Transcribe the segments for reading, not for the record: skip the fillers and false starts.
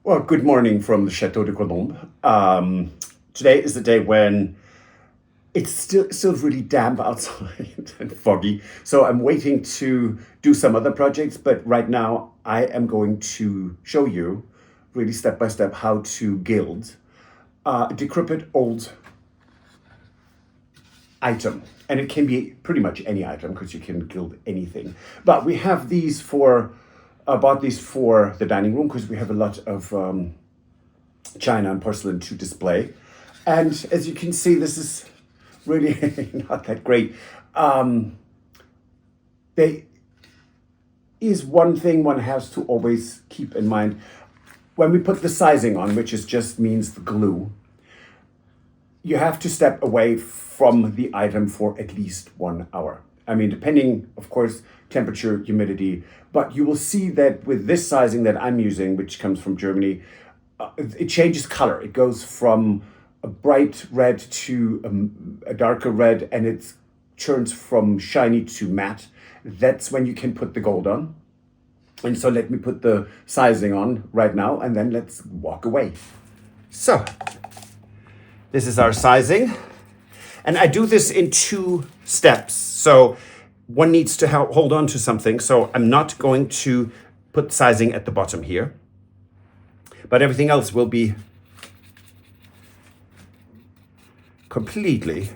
Well, good morning from the Chateau de Colombe. Today is the day when it's still really damp outside and foggy. So I'm waiting to do some other projects, but right now I am going to show you really step by step how to gild a decrepit old item. And it can be pretty much any item because you can gild anything. But we have these for, bought these for the dining room because we have a lot of china and porcelain to display. And as you can see, this is really not that great. There is one thing one has to always keep in mind. When we put the sizing on, which is just means the glue, you have to step away from the item for at least 1 hour. I mean, depending, of course, temperature, humidity, but you will see that with this sizing that I'm using, which comes from Germany, it changes color. It goes from a bright red to a darker red, and it turns from shiny to matte. That's when you can put the gold on. And so let me put the sizing on right now, and then let's walk away. So, this is our sizing. And I do this in 2 steps. So one needs to hold on to something. So I'm not going to put sizing at the bottom here, but everything else will be completely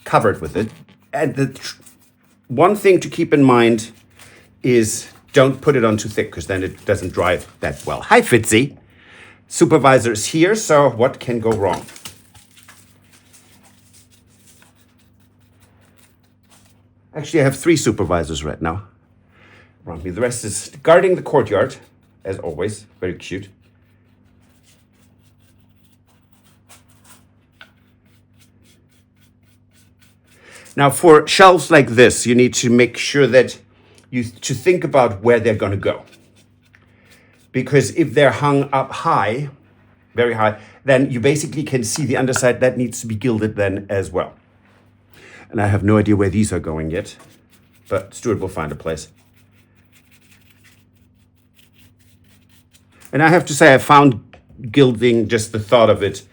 covered with it. And the one thing to keep in mind is don't put it on too thick because then it doesn't dry that well. Hi, Fitzy. Supervisor is here, so what can go wrong? Actually, I have 3 supervisors right now around me. The rest is guarding the courtyard, as always. Very cute. Now, for shelves like this, you need to make sure that you think about where they're going to go. Because if they're hung up high, very high, then you basically can see the underside. That needs to be gilded then as well. And I have no idea where these are going yet, but Stuart will find a place. And I have to say, I found gilding, just the thought of it,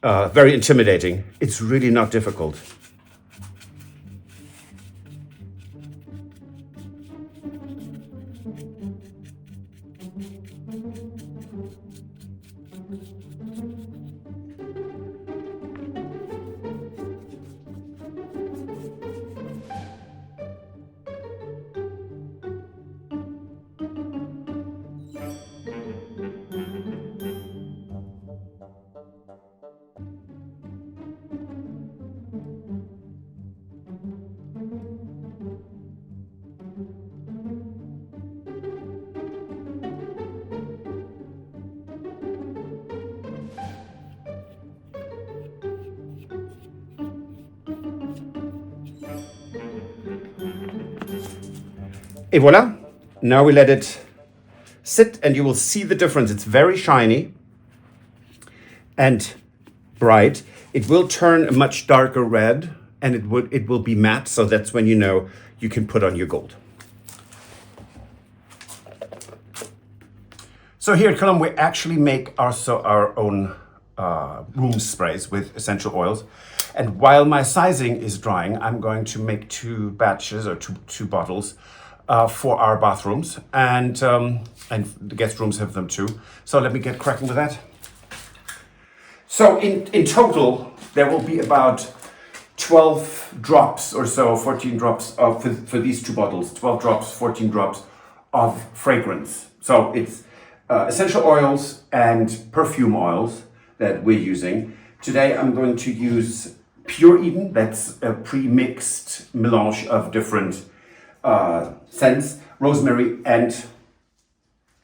very intimidating. It's really not difficult. Et voila. Now we let it sit and you will see the difference. It's very shiny and bright. It will turn a much darker red and it will be matte. So that's when you know you can put on your gold. So here at Colombe, we actually make also our own room sprays with essential oils. And while my sizing is drying, I'm going to make 2 batches or two bottles for our bathrooms, and the guest rooms have them too. So let me get cracking with that. So in total, there will be about 12 drops or so, 14 drops for these 2 bottles, 12 drops, 14 drops of fragrance. So it's essential oils and perfume oils that we're using. Today I'm going to use Pure Eden, that's a pre-mixed melange of different scents, rosemary and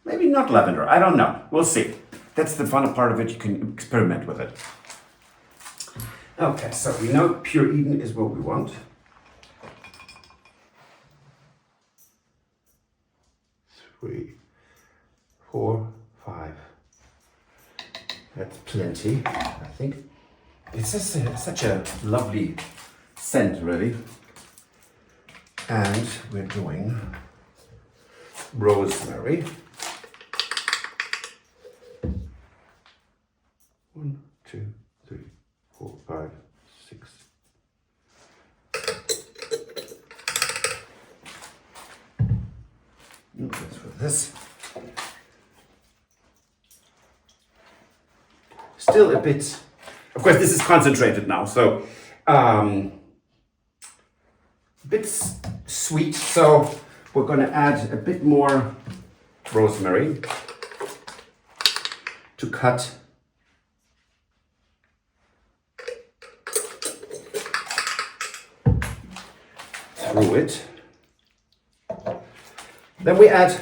maybe not lavender, I don't know, we'll see. That's the fun part of it, you can experiment with it. Okay, so we know Pure Eden is what we want. 3, 4, 5. That's plenty, I think. It's just such a lovely scent, really. And we're doing rosemary. still a bit, of course this is concentrated now, so a bit sweet, so we're going to add a bit more rosemary to cut through it. Then we add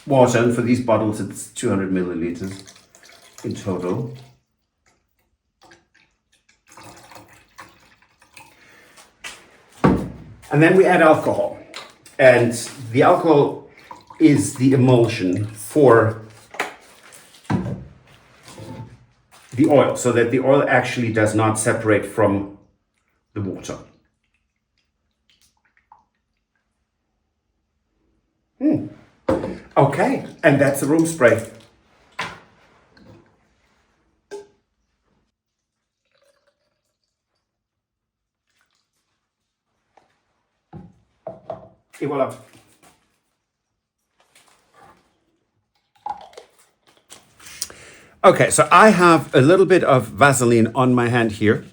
water, and for these bottles it's 200 milliliters in total. And then we add alcohol. And the alcohol is the emulsion for the oil, so that the oil actually does not separate from the water. Okay, and that's the room spray. Et voila. Okay, so I have a little bit of Vaseline on my hand here.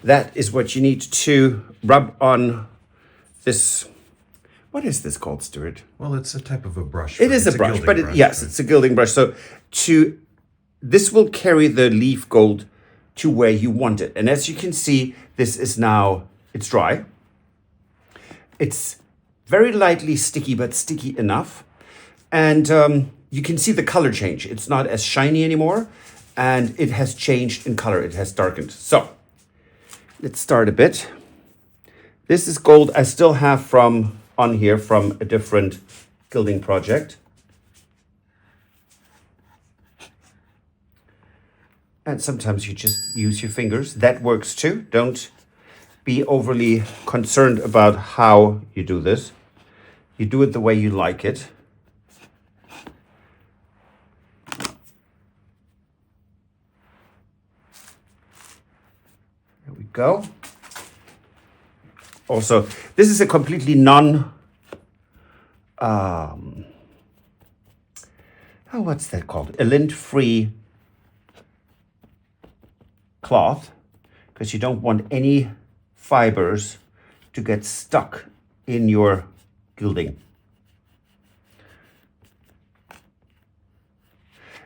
That is what you need to rub on this. What is this called, Stuart? Well, it's a type of a brush. It is a brush, but yes, it's a gilding brush. So this will carry the leaf gold to where you want it. And as you can see, this is now, it's dry. It's very lightly sticky, but sticky enough. And you can see the color change. It's not as shiny anymore, and it has changed in color. It has darkened. So let's start a bit. This is gold I still have from on here from a different gilding project. And sometimes you just use your fingers. That works too. Don't be overly concerned about how you do this. You do it the way you like it. There we go. Also, this is a completely what's that called? A lint-free cloth, because you don't want any fibers to get stuck in your gilding.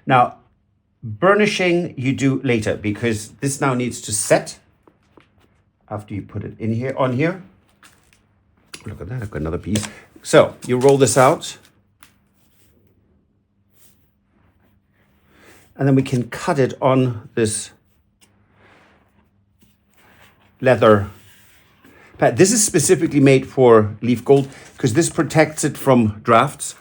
Now, burnishing you do later, because this now needs to set after you put it in here, on here. Look at that, I've got another piece. So you roll this out. And then we can cut it on this leather pad. This is specifically made for leaf gold because this protects it from drafts.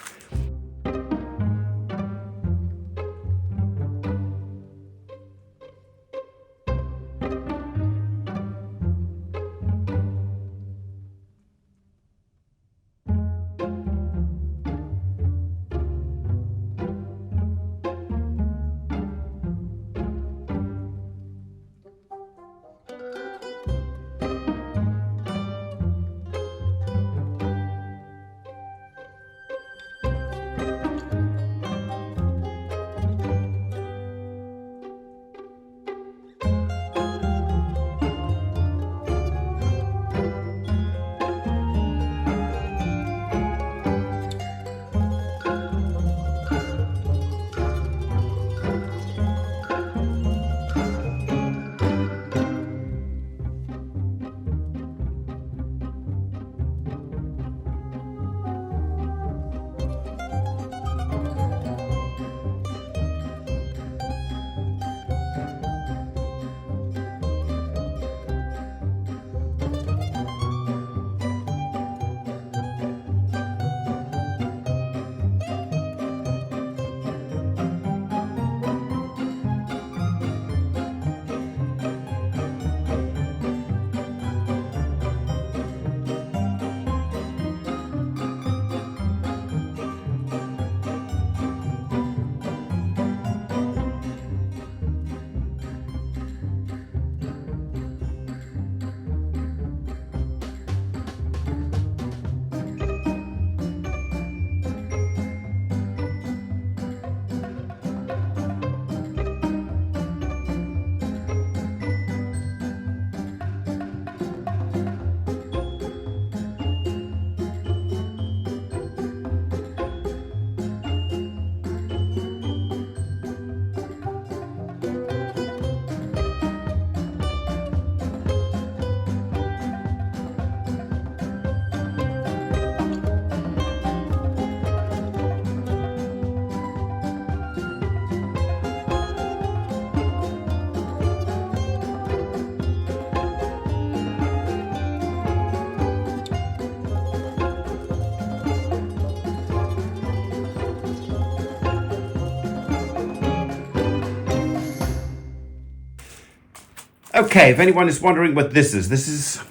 Okay, if anyone is wondering what this is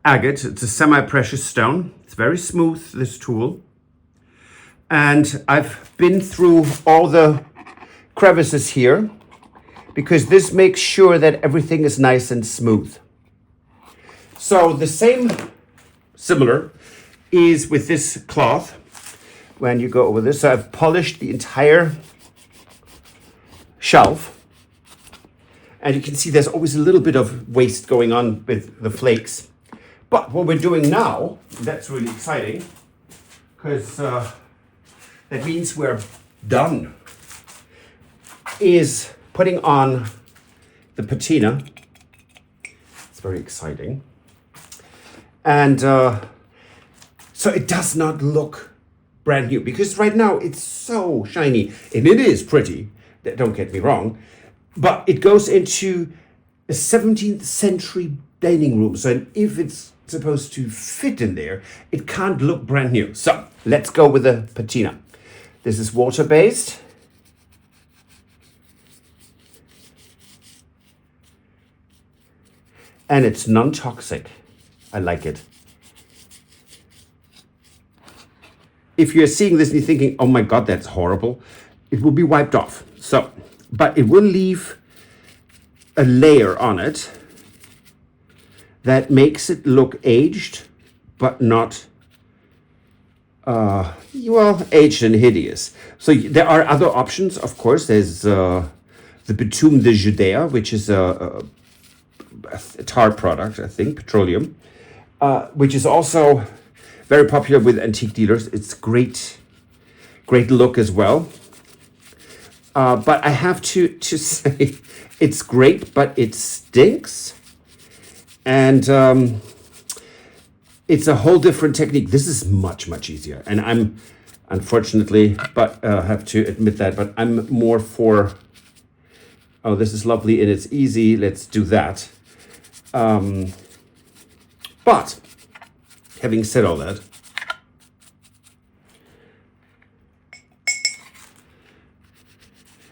agate. It's a semi-precious stone. It's very smooth, this tool. And I've been through all the crevices here because this makes sure that everything is nice and smooth. So the same, similar, is with this cloth. When you go over this, so I've polished the entire shelf. And you can see there's always a little bit of waste going on with the flakes. But what we're doing now, that's really exciting, because that means we're done, is putting on the patina. It's very exciting. And so it does not look brand new, because right now it's so shiny, and it is pretty, don't get me wrong, but it goes into a 17th century dining room. So if it's supposed to fit in there, it can't look brand new. So let's go with the patina. This is water-based. And it's non-toxic. I like it. If you're seeing this and you're thinking, oh my God, that's horrible, it will be wiped off. So, but it will leave a layer on it that makes it look aged, but not, well, aged and hideous. So there are other options, of course. There's the bitume de Judea, which is a tar product, I think, petroleum, which is also very popular with antique dealers. It's great look as well. But I have to say, it's great, but it stinks. And it's a whole different technique. This is much, much easier. And I'm, unfortunately, but have to admit that, but I'm more for, oh, this is lovely and it's easy, let's do that. But having said all that,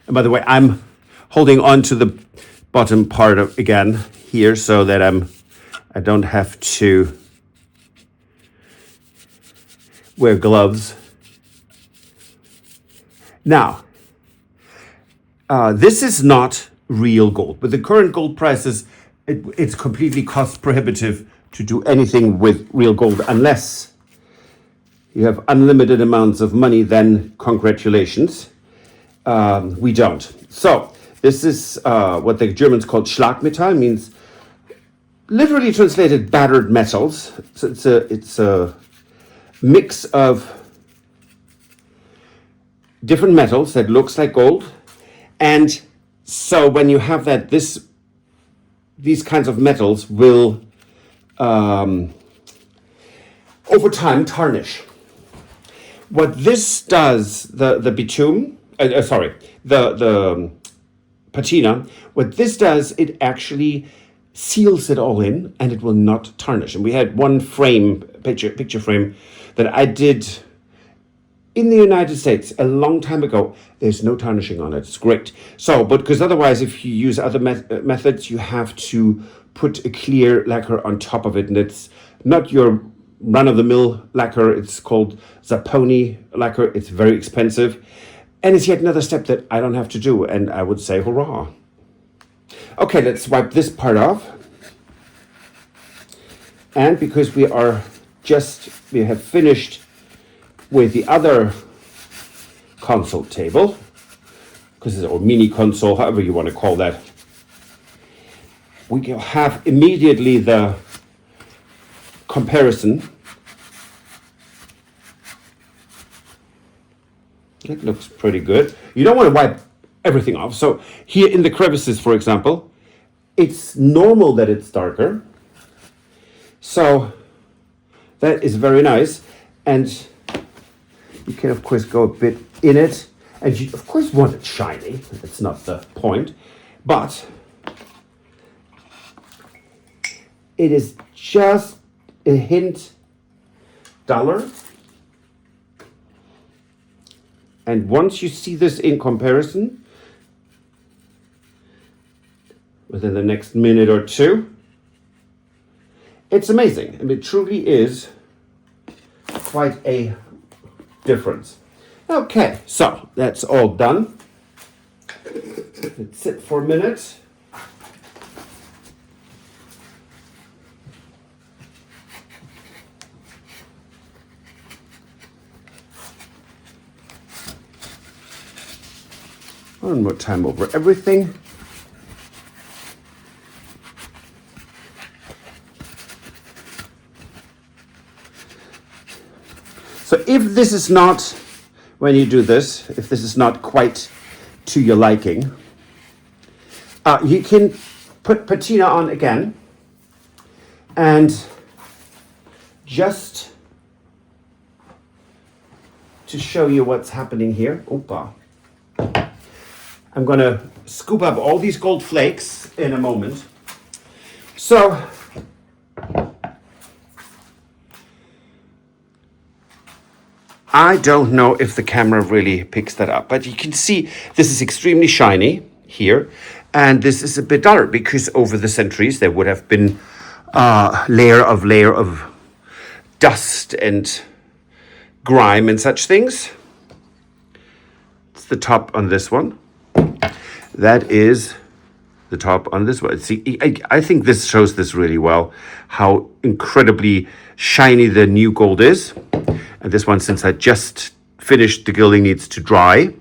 and by the way, I'm holding on to the bottom part of, again, here, so that I don't have to wear gloves. Now, this is not real gold. With the current gold prices, it's completely cost prohibitive to do anything with real gold unless you have unlimited amounts of money. Then congratulations. We don't. So this is what the Germans call Schlagmetall, means literally translated battered metals. So it's a mix of different metals that looks like gold. And so when you have that, these kinds of metals will over time tarnish. What this does, the bitume, the patina, what this does, it actually seals it all in and it will not tarnish. And we had one picture frame that I did in the United States a long time ago. There's no tarnishing on it. It's great. So, but because otherwise, if you use other methods, you have to put a clear lacquer on top of it. And it's not your run-of-the-mill lacquer. It's called Zapponi lacquer. It's very expensive. And it's yet another step that I don't have to do. And I would say, hurrah. Okay, let's wipe this part off. And because we have finished with the other console table, because it's or mini console, however you want to call that, we can have immediately the comparison. It looks pretty good. You don't want to wipe everything off. So here in the crevices, for example, it's normal that it's darker. So that is very nice. And you can, of course, go a bit in it. And you, of course, want it shiny. That's not the point. But it is just a hint duller. And once you see this in comparison, within the next minute or two. It's amazing, and it truly is quite a difference. Okay, so that's all done. Let's sit for a minute. One more time over everything. So if this is not, when you do this, if this is not quite to your liking, you can put patina on again and just to show you what's happening here. Opa. I'm going to scoop up all these gold flakes in a moment. So, I don't know if the camera really picks that up, but you can see this is extremely shiny here, and this is a bit duller because over the centuries there would have been layer of dust and grime and such things. It's the top on this one. That is the top on this one. See, I think this shows this really well, how incredibly shiny the new gold is. And this one, since I just finished the gilding, needs to dry.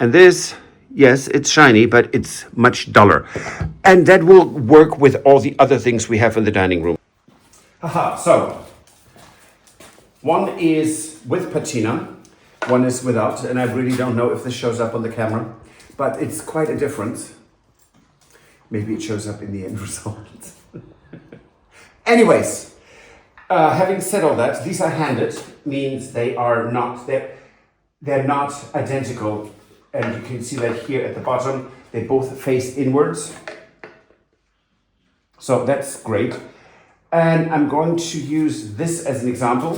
And this, yes, it's shiny, but it's much duller. And that will work with all the other things we have in the dining room. Haha, so one is with patina, one is without, and I really don't know if this shows up on the camera. But it's quite a difference. Maybe it shows up in the end result. Anyways, having said all that, these are handed, means they're not identical. And you can see that here at the bottom, they both face inwards. So that's great. And I'm going to use this as an example,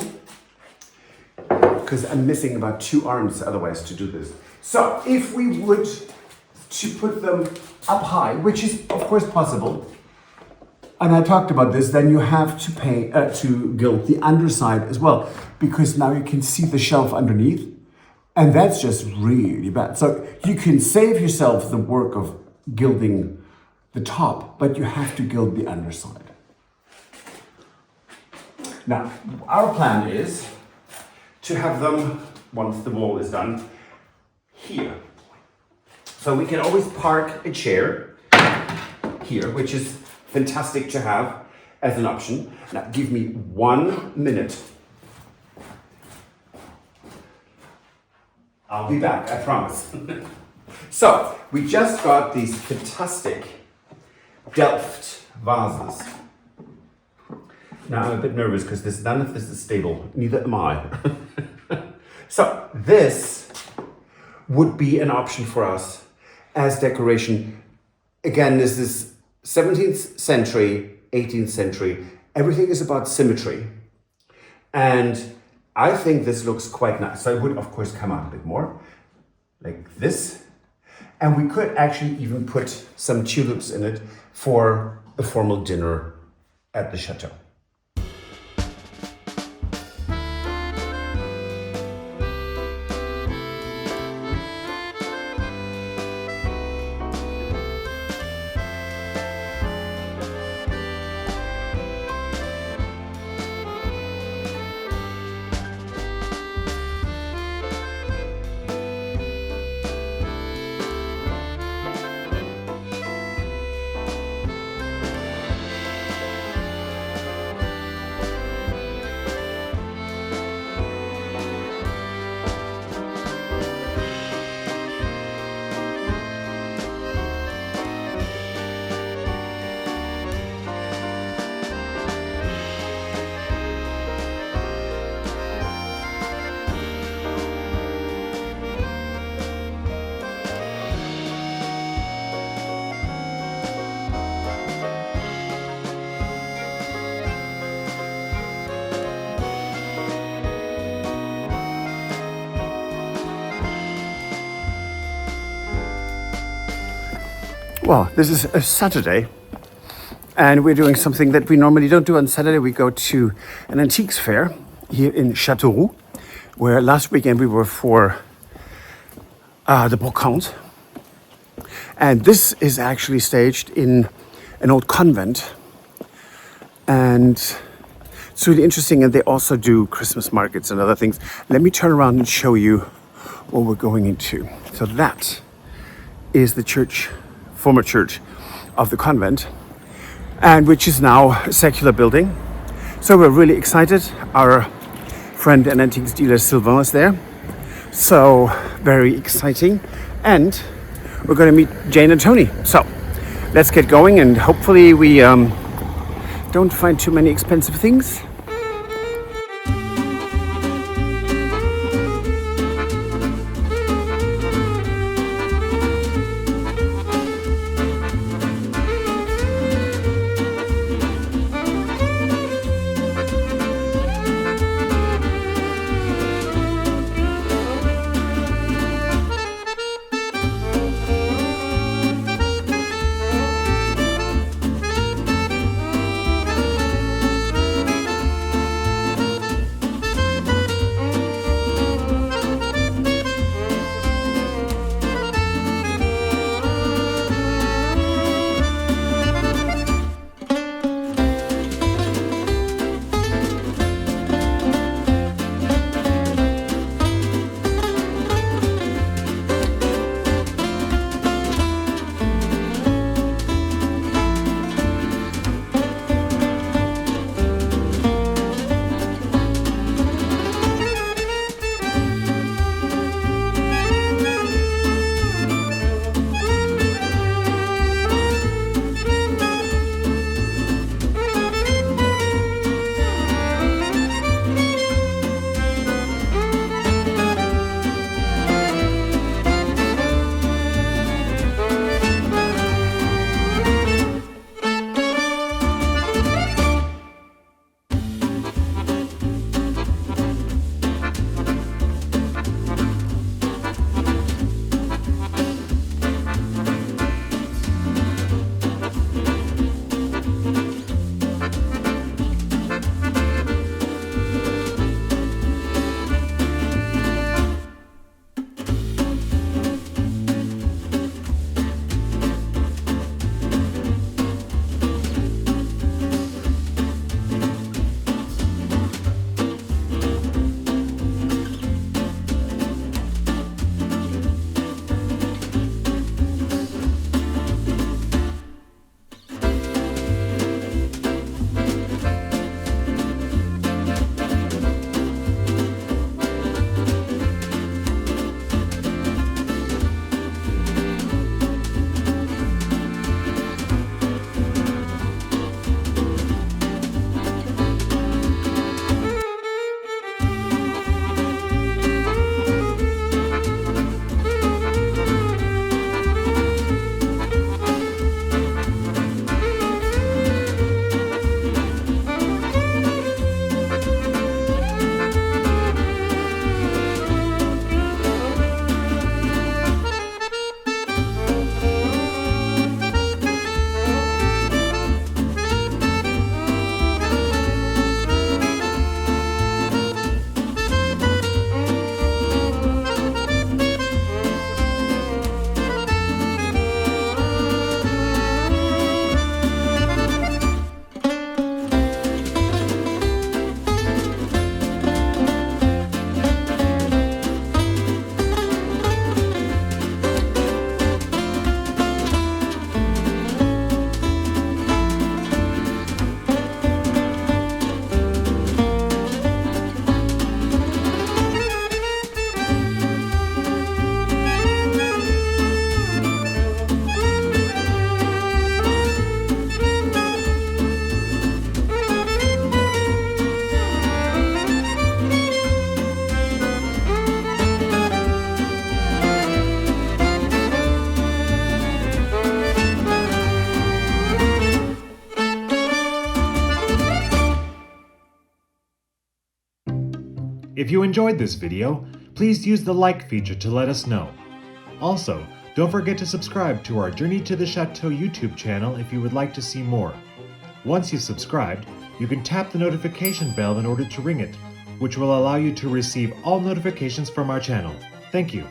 because I'm missing about 2 arms otherwise to do this. So if we would to put them up high, which is of course possible, and I talked about this, then you have to pay to gild the underside as well, because now you can see the shelf underneath, and that's just really bad. So you can save yourself the work of gilding the top, but you have to gild the underside. Now, our plan is to have them, once the wall is done, here. So we can always park a chair here, which is fantastic to have as an option. Now, give me 1 minute. I'll be back, I promise. So, we just got these fantastic Delft vases. Now, I'm a bit nervous because none of this is stable. Neither am I. So, this would be an option for us as decoration. Again, this is 17th century, 18th century. Everything is about symmetry. And I think this looks quite nice. So it would, of course, come out a bit more like this. And we could actually even put some tulips in it for a formal dinner at the chateau. Well, this is a Saturday, and we're doing something that we normally don't do on Saturday. We go to an antiques fair here in Châteauroux, where last weekend we were for the brocante. And this is actually staged in an old convent. And it's really interesting, and they also do Christmas markets and other things. Let me turn around and show you what we're going into. So that is the church, former church of the convent, and which is now a secular building. So we're really excited. Our friend and antiques dealer Sylvain is there. So very exciting. And we're going to meet Jane and Tony. So let's get going, and hopefully we don't find too many expensive things. If you enjoyed this video, please use the like feature to let us know. Also, Don't forget to subscribe to our Journey to the Chateau YouTube channel if you would like to see more. Once you've subscribed, you can tap the notification bell in order to ring it, which will allow you to receive all notifications from our channel. Thank you.